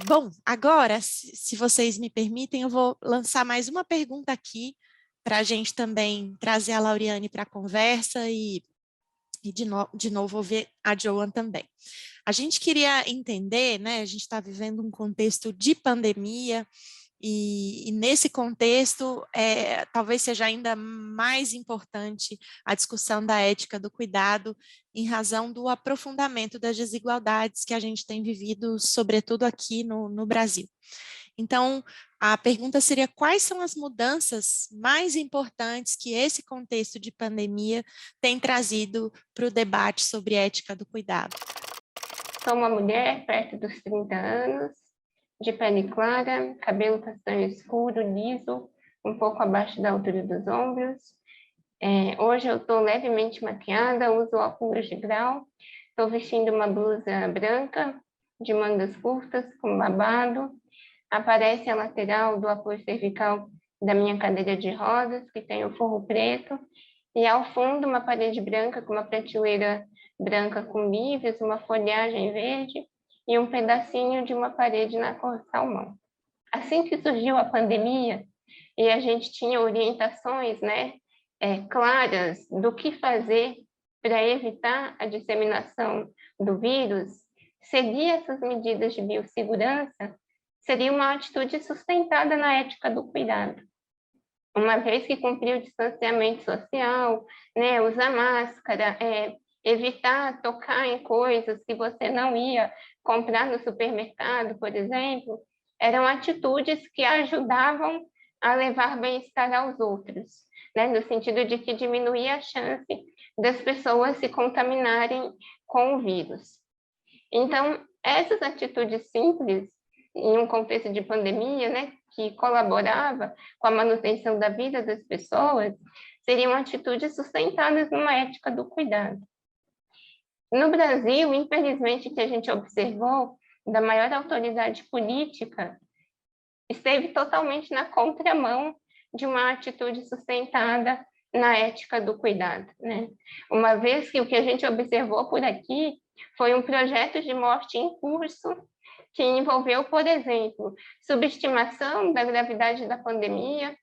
Bom, agora, se vocês me permitem, eu vou lançar mais uma pergunta aqui para a gente também trazer a Lauriane para a conversa e de novo ouvir a Joan também. A gente queria entender, né? A gente está vivendo um contexto de pandemia, e nesse contexto, talvez seja ainda mais importante a discussão da ética do cuidado, em razão do aprofundamento das desigualdades que a gente tem vivido, sobretudo aqui no Brasil. Então, a pergunta seria: quais são as mudanças mais importantes que esse contexto de pandemia tem trazido para o debate sobre ética do cuidado? Sou uma mulher perto dos 30 anos, de pele clara, cabelo castanho escuro, liso, um pouco abaixo da altura dos ombros. Hoje eu estou levemente maquiada, uso óculos de grau, estou vestindo uma blusa branca, de mangas curtas, com babado. Aparece a lateral do apoio cervical da minha cadeira de rodas, que tem o forro preto, e ao fundo uma parede branca com uma prateleira branca com livros, uma folhagem verde e um pedacinho de uma parede na cor salmão. Assim que surgiu a pandemia e a gente tinha orientações, né, claras do que fazer para evitar a disseminação do vírus, seguir essas medidas de biossegurança seria uma atitude sustentada na ética do cuidado. Uma vez que cumprir o distanciamento social, né, usar máscara, evitar tocar em coisas que você não ia comprar no supermercado, por exemplo, eram atitudes que ajudavam a levar bem-estar aos outros, né, no sentido de que diminuía a chance das pessoas se contaminarem com o vírus. Então, essas atitudes simples, em um contexto de pandemia, né, que colaborava com a manutenção da vida das pessoas, seriam atitudes sustentadas numa ética do cuidado. No Brasil, infelizmente, o que a gente observou da maior autoridade política esteve totalmente na contramão de uma atitude sustentada na ética do cuidado, né? Uma vez que o que a gente observou por aqui foi um projeto de morte em curso que envolveu, por exemplo, subestimação da gravidade da pandemia,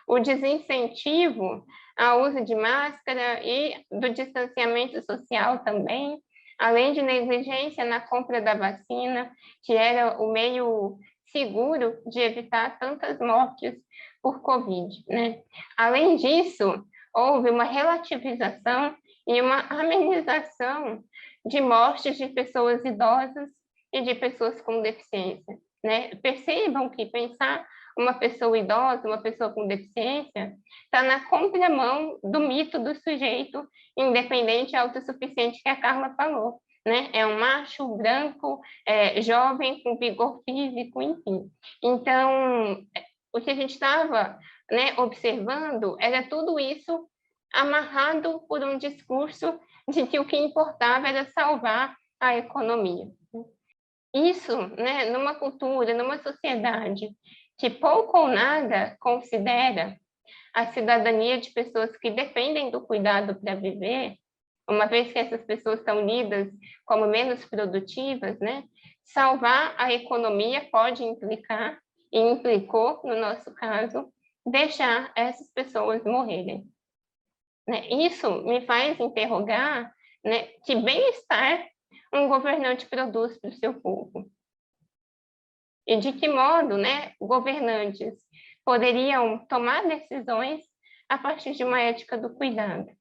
o desincentivo ao uso de máscara e do distanciamento social também, além de negligência na compra da vacina, que era o meio seguro de evitar tantas mortes por Covid, né? Além disso, houve uma relativização e uma amenização de mortes de pessoas idosas e de pessoas com deficiência, né? Percebam que pensar uma pessoa idosa, uma pessoa com deficiência, está na contramão do mito do sujeito independente e autossuficiente que a Carla falou, né? É um macho branco, jovem, com vigor físico, enfim. Então, o que a gente estava, né, observando era tudo isso amarrado por um discurso de que o que importava era salvar a economia. Isso, né, numa cultura, numa sociedade que pouco ou nada considera a cidadania de pessoas que dependem do cuidado para viver, uma vez que essas pessoas estão lidas como menos produtivas, né, salvar a economia pode implicar, e implicou, no nosso caso, deixar essas pessoas morrerem. Né? Isso me faz interrogar, né, que bem-estar um governante produz para o seu povo. E de que modo, né, governantes poderiam tomar decisões a partir de uma ética do cuidado.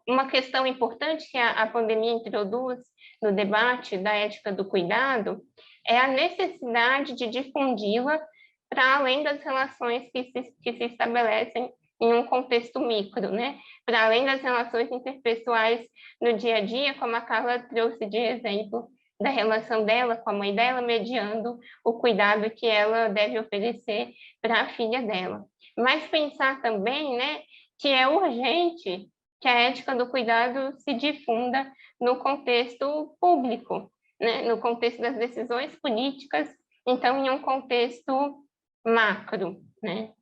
Uma questão importante que a pandemia introduz no debate da ética do cuidado é a necessidade de difundi-la para além das relações que se estabelecem em um contexto micro, né? Para além das relações interpessoais no dia a dia, como a Carla trouxe de exemplo da relação dela com a mãe dela, mediando o cuidado que ela deve oferecer para a filha dela. Mas pensar também, né, que é urgente que a ética do cuidado se difunda no contexto público, né, no contexto das decisões políticas, então em um contexto macro, né?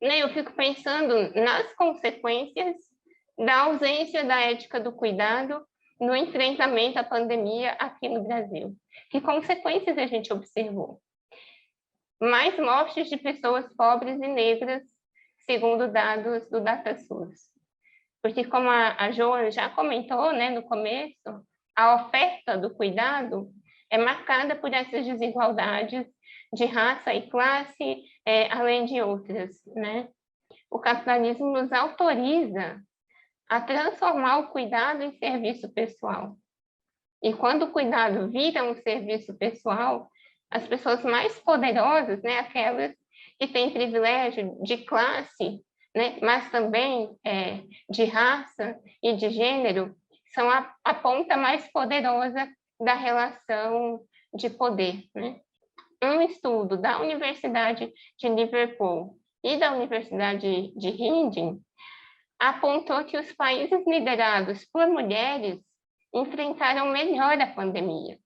Eu fico pensando nas consequências da ausência da ética do cuidado no enfrentamento à pandemia aqui no Brasil. Que consequências a gente observou? Mais mortes de pessoas pobres e negras, segundo dados do DataSUS. Porque, como a Joana já comentou, né, no começo, a oferta do cuidado é marcada por essas desigualdades de raça e classe, além de outras, né? O capitalismo nos autoriza a transformar o cuidado em serviço pessoal. E quando o cuidado vira um serviço pessoal, as pessoas mais poderosas, né, aquelas que têm privilégio de classe, né, mas também de raça e de gênero, são a ponta mais poderosa da relação de poder, né? Um estudo da Universidade de Liverpool e da Universidade de Reading apontou que os países liderados por mulheres enfrentaram melhor a pandemia,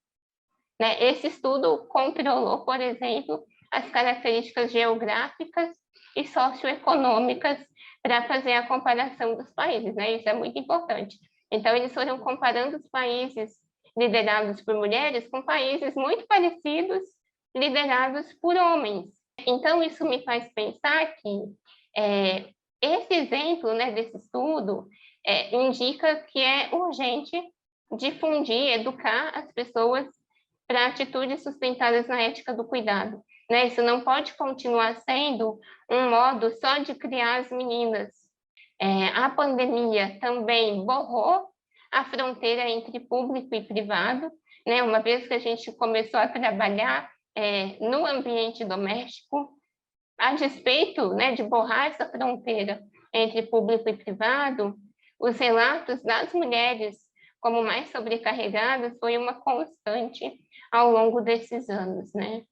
né? Esse estudo controlou, por exemplo, as características geográficas e socioeconômicas para fazer a comparação dos países, né? Isso é muito importante. Então, eles foram comparando os países liderados por mulheres com países muito parecidos, liderados por homens. Então, isso me faz pensar que esse exemplo, né, desse estudo indica que é urgente difundir, educar as pessoas para atitudes sustentadas na ética do cuidado, né? Isso não pode continuar sendo um modo só de criar as meninas. A pandemia também borrou a fronteira entre público e privado, né? Uma vez que a gente começou a trabalhar no ambiente doméstico, a despeito, né, de borrar essa fronteira entre público e privado, os relatos das mulheres como mais sobrecarregadas foi uma constante ao longo desses anos, né?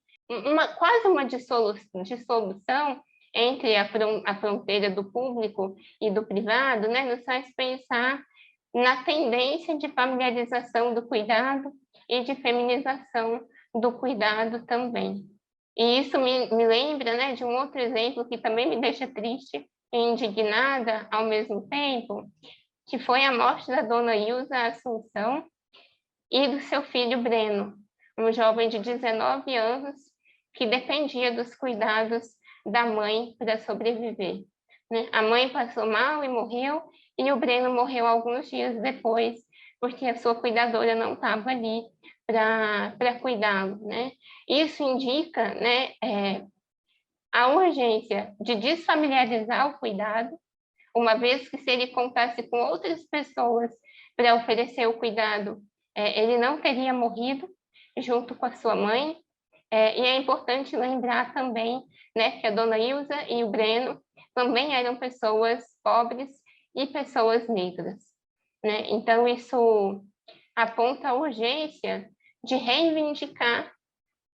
Quase uma dissolução entre a fronteira do público e do privado, né, nos faz pensar na tendência de familiarização do cuidado e de feminização do cuidado também. E isso me lembra, né, de um outro exemplo que também me deixa triste e indignada ao mesmo tempo, que foi a morte da dona Ilza Assunção e do seu filho Breno, um jovem de 19 anos que dependia dos cuidados da mãe para sobreviver, né? A mãe passou mal e morreu, e o Breno morreu alguns dias depois, porque a sua cuidadora não estava ali para cuidá-lo, né? Isso indica, né, a urgência de desfamiliarizar o cuidado, uma vez que se ele contasse com outras pessoas para oferecer o cuidado, ele não teria morrido junto com a sua mãe. E é importante lembrar também, né, que a dona Ilza e o Breno também eram pessoas pobres e pessoas negras, né? Então, isso aponta a urgência de reivindicar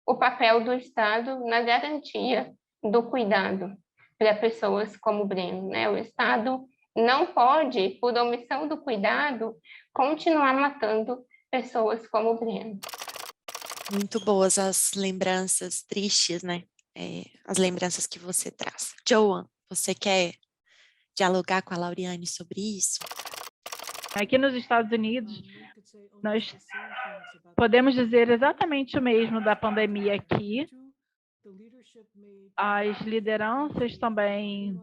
o papel do Estado na garantia do cuidado para pessoas como o Breno, né? O Estado não pode, por omissão do cuidado, continuar matando pessoas como o Breno. Muito boas as lembranças tristes, né? As lembranças que você traz. Joan, você quer dialogar com a Lauriane sobre isso? Aqui nos Estados Unidos, nós podemos dizer exatamente o mesmo da pandemia aqui. As lideranças também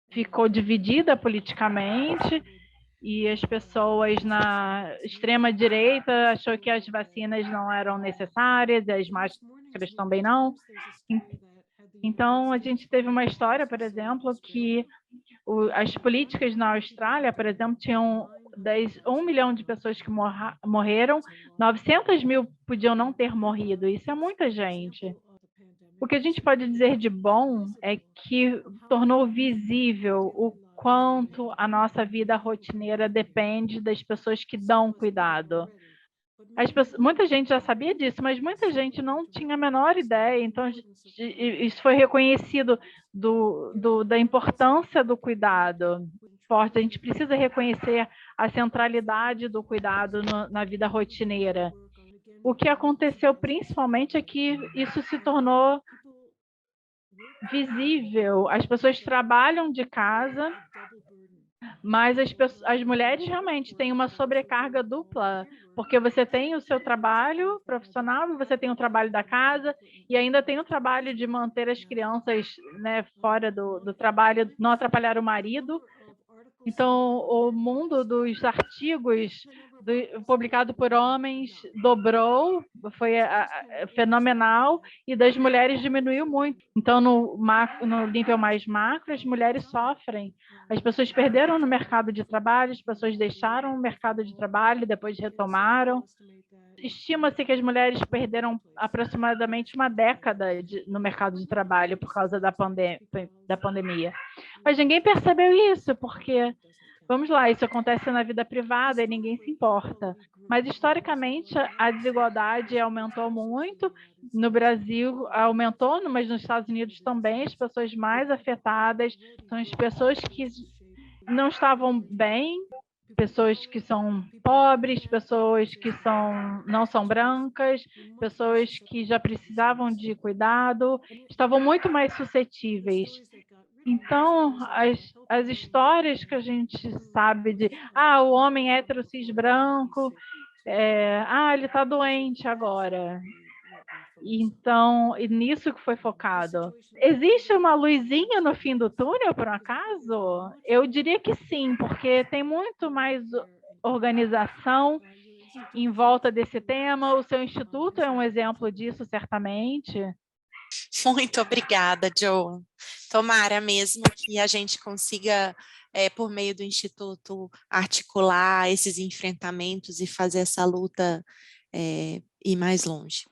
ficou dividida politicamente e as pessoas na extrema-direita achou que as vacinas não eram necessárias, as máscaras também não. Então, a gente teve uma história, por exemplo, que as políticas na Austrália, por exemplo, tinham 1 milhão de pessoas que morreram, 900 mil podiam não ter morrido. Isso é muita gente. O que a gente pode dizer de bom é que tornou visível o quanto a nossa vida rotineira depende das pessoas que dão cuidado. Muita gente já sabia disso, mas muita gente não tinha a menor ideia. Então, isso foi reconhecido da importância do cuidado forte. A gente precisa reconhecer a centralidade do cuidado na vida rotineira. O que aconteceu principalmente é que isso se tornou visível. As pessoas trabalham de casa, Mas as mulheres realmente têm uma sobrecarga dupla, porque você tem o seu trabalho profissional, você tem o trabalho da casa e ainda tem o trabalho de manter as crianças, né, fora do trabalho, não atrapalhar o marido. Então, o mundo dos artigos publicado por homens dobrou, foi fenomenal, e das mulheres diminuiu muito. Então, no nível mais macro, as mulheres sofrem. As pessoas perderam no mercado de trabalho, as pessoas deixaram o mercado de trabalho, depois retomaram. Estima-se que as mulheres perderam aproximadamente uma década no mercado de trabalho por causa da pandemia. Mas ninguém percebeu isso, porque, vamos lá, isso acontece na vida privada e ninguém se importa. Mas, historicamente, a desigualdade aumentou muito. No Brasil aumentou, mas nos Estados Unidos também. As pessoas mais afetadas são as pessoas que não estavam bem, pessoas que são pobres, pessoas que não são brancas, pessoas que já precisavam de cuidado, estavam muito mais suscetíveis. Então, as histórias que a gente sabe de o homem hétero cis branco, ele está doente agora. Então, e nisso que foi focado. Existe uma luzinha no fim do túnel, por um acaso? Eu diria que sim, porque tem muito mais organização em volta desse tema. O seu instituto é um exemplo disso, certamente. Muito obrigada, Jo. Tomara mesmo que a gente consiga, por meio do Instituto, articular esses enfrentamentos e fazer essa luta ir mais longe.